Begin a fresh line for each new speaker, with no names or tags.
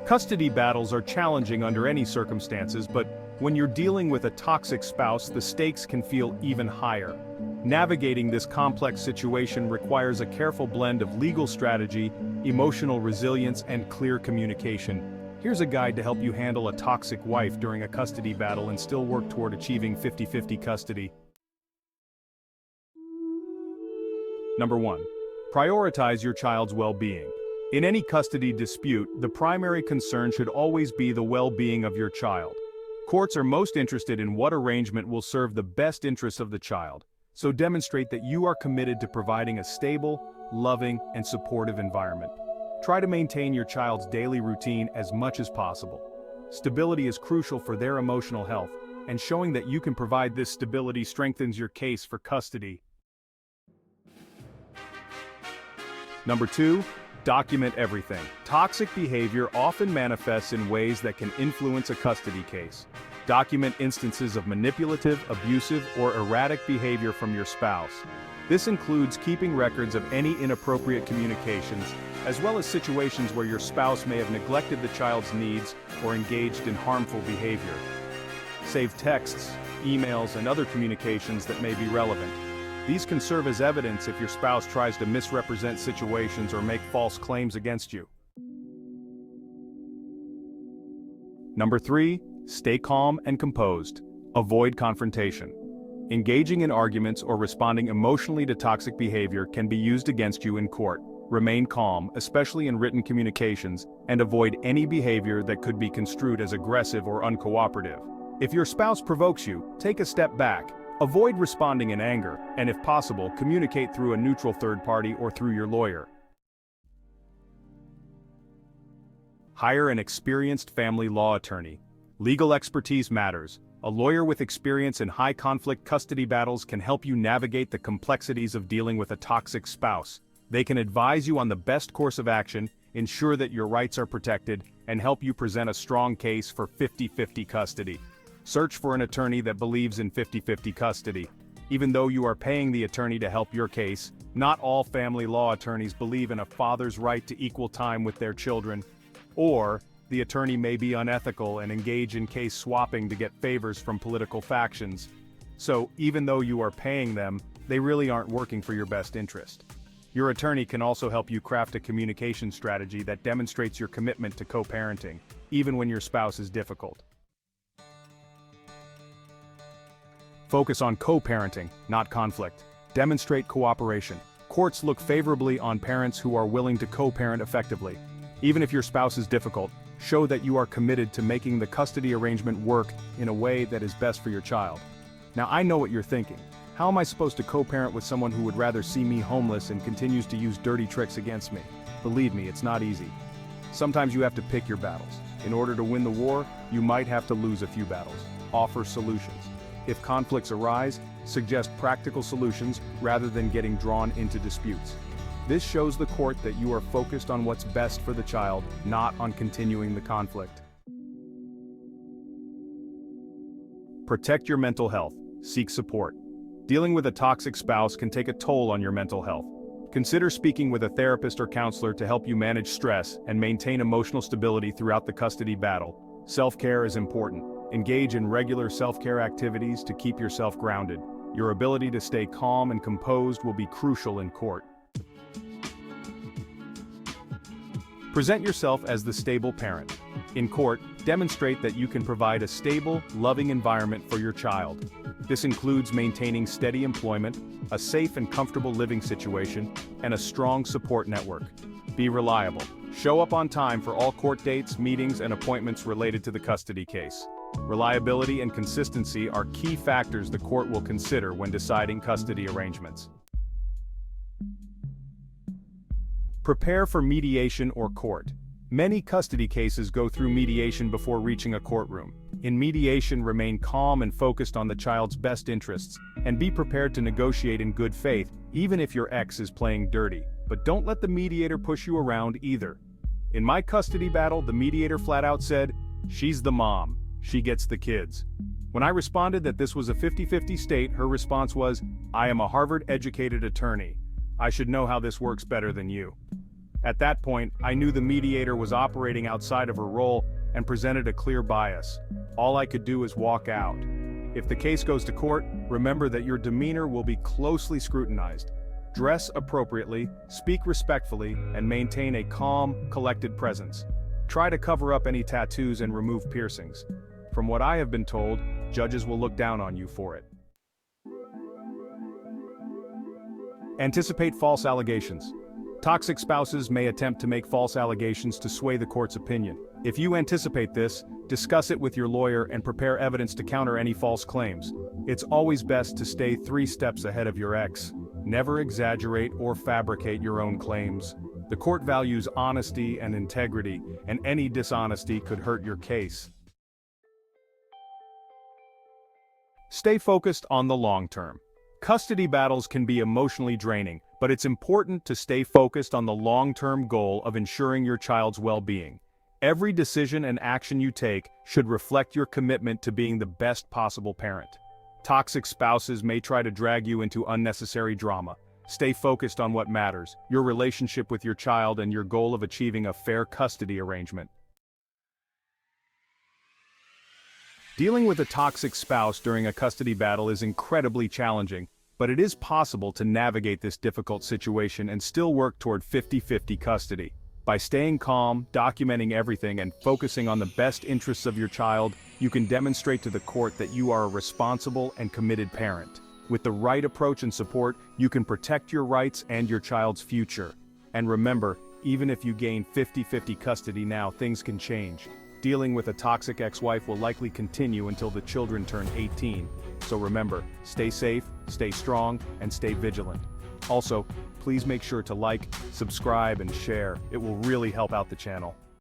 Custody battles are challenging under any circumstances, but when you're dealing with a toxic spouse, the stakes can feel even higher. Navigating this complex situation requires a careful blend of legal strategy, emotional resilience, and clear communication. Here's a guide to help you handle a toxic wife during a custody battle and still work toward achieving 50-50 custody. Number 1. Prioritize your child's well-being. In any custody dispute, the primary concern should always be the well-being of your child. Courts are most interested in what arrangement will serve the best interests of the child, so demonstrate that you are committed to providing a stable, loving, and supportive environment. Try to maintain your child's daily routine as much as possible. Stability is crucial for their emotional health, and showing that you can provide this stability strengthens your case for custody. Number 2. Document everything. Toxic behavior often manifests in ways that can influence a custody case. Document instances of manipulative, abusive, or erratic behavior from your spouse. This includes keeping records of any inappropriate communications, as well as situations where your spouse may have neglected the child's needs or engaged in harmful behavior. Save texts, emails, and other communications that may be relevant. These can serve as evidence if your spouse tries to misrepresent situations or make false claims against you. Number 3. Stay calm and composed. Avoid confrontation. Engaging in arguments or responding emotionally to toxic behavior can be used against you in court. Remain calm, especially in written communications, and avoid any behavior that could be construed as aggressive or uncooperative. If your spouse provokes you, take a step back. Avoid responding in anger, and if possible, communicate through a neutral third party or through your lawyer. Hire an experienced family law attorney. Legal expertise matters. A lawyer with experience in high-conflict custody battles can help you navigate the complexities of dealing with a toxic spouse. They can advise you on the best course of action, ensure that your rights are protected, and help you present a strong case for 50-50 custody. Search for an attorney that believes in 50-50 custody. Even though you are paying the attorney to help your case, not all family law attorneys believe in a father's right to equal time with their children. Or, the attorney may be unethical and engage in case swapping to get favors from political factions. So, even though you are paying them, they really aren't working for your best interest. Your attorney can also help you craft a communication strategy that demonstrates your commitment to co-parenting, even when your spouse is difficult. Focus on co-parenting, not conflict. Demonstrate cooperation. Courts look favorably on parents who are willing to co-parent effectively. Even if your spouse is difficult, show that you are committed to making the custody arrangement work in a way that is best for your child. Now I know what you're thinking. How am I supposed to co-parent with someone who would rather see me homeless and continues to use dirty tricks against me? Believe me, it's not easy. Sometimes you have to pick your battles. In order to win the war, you might have to lose a few battles. Offer solutions. If conflicts arise, suggest practical solutions rather than getting drawn into disputes. This shows the court that you are focused on what's best for the child, not on continuing the conflict. Protect your mental health. Seek support. Dealing with a toxic spouse can take a toll on your mental health. Consider speaking with a therapist or counselor to help you manage stress and maintain emotional stability throughout the custody battle. Self-care is important. Engage in regular self-care activities to keep yourself grounded. Your ability to stay calm and composed will be crucial in court. Present yourself as the stable parent. In court, demonstrate that you can provide a stable, loving environment for your child. This includes maintaining steady employment, a safe and comfortable living situation, and a strong support network. Be reliable. Show up on time for all court dates, meetings, and appointments related to the custody case. Reliability and consistency are key factors the court will consider when deciding custody arrangements. Prepare for mediation or court. Many custody cases go through mediation before reaching a courtroom. In mediation, remain calm and focused on the child's best interests, and be prepared to negotiate in good faith, even if your ex is playing dirty. But don't let the mediator push you around either. In my custody battle, the mediator flat out said, "She's the mom. She gets the kids." When I responded that this was a 50-50 state, her response was, "I am a Harvard-educated attorney. I should know how this works better than you." At that point, I knew the mediator was operating outside of her role and presented a clear bias. All I could do is walk out. If the case goes to court, remember that your demeanor will be closely scrutinized. Dress appropriately, speak respectfully, and maintain a calm, collected presence. Try to cover up any tattoos and remove piercings. From what I have been told, judges will look down on you for it. Anticipate false allegations. Toxic spouses may attempt to make false allegations to sway the court's opinion. If you anticipate this, discuss it with your lawyer and prepare evidence to counter any false claims. It's always best to stay 3 steps ahead of your ex. Never exaggerate or fabricate your own claims. The court values honesty and integrity, and any dishonesty could hurt your case. Stay focused on the long term. Custody battles can be emotionally draining, but it's important to stay focused on the long-term goal of ensuring your child's well-being. Every decision and action you take should reflect your commitment to being the best possible parent. Toxic spouses may try to drag you into unnecessary drama. Stay focused on what matters, your relationship with your child and your goal of achieving a fair custody arrangement. Dealing with a toxic spouse during a custody battle is incredibly challenging, but it is possible to navigate this difficult situation and still work toward 50-50 custody. By staying calm, documenting everything, and focusing on the best interests of your child, you can demonstrate to the court that you are a responsible and committed parent. With the right approach and support, you can protect your rights and your child's future. And remember, even if you gain 50-50 custody now, things can change. Dealing with a toxic ex-wife will likely continue until the children turn 18. So remember, stay safe, stay strong, and stay vigilant. Also, please make sure to like, subscribe, and share. It will really help out the channel.